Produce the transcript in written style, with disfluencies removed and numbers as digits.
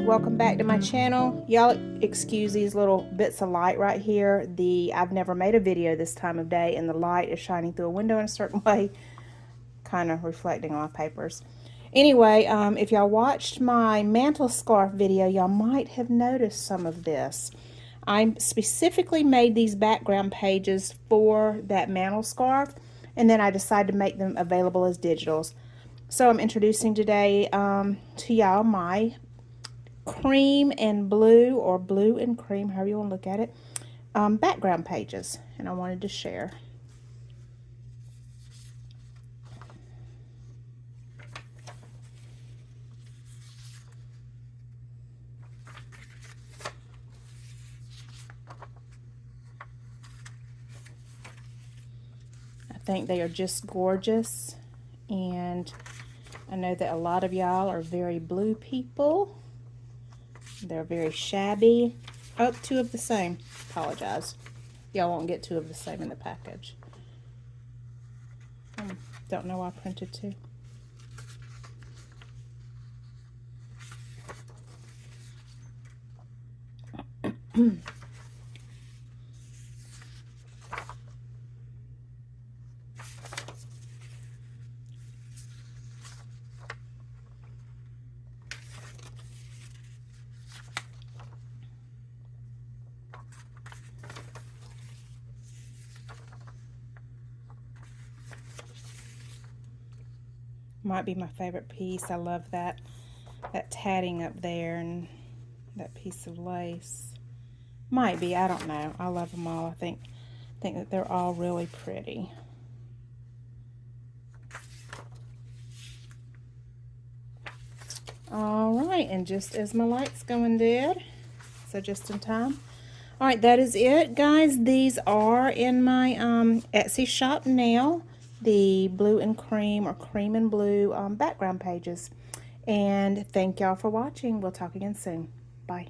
welcome back to my channel. Y'all excuse these little bits of light right here. I've never made a video this time of day and the light is shining through a window in a certain way, kind of reflecting on my papers. Anyway, if y'all watched my mantle scarf video, y'all might have noticed some of this. I specifically made these background pages for that mantle scarf, and then I decided to make them available as digitals. So I'm introducing today to y'all my cream and blue, or blue and cream, however you want to look at it, background pages, and I wanted to share. I think they are just gorgeous, and I know that a lot of y'all are very blue people. They're very shabby. Oh, two of the same. Apologize. Y'all won't get two of the same in the package. Don't know why I printed two. Might be my favorite piece. I love that tatting up there and that piece of lace. Might be, I don't know. I love them all. I think that they're all really pretty. Alright, and just as my light's going dead, so just in time. Alright, that is it, guys. These are in my Etsy shop now. The blue and cream, or cream and blue background pages. And thank y'all for watching. We'll talk again soon. Bye.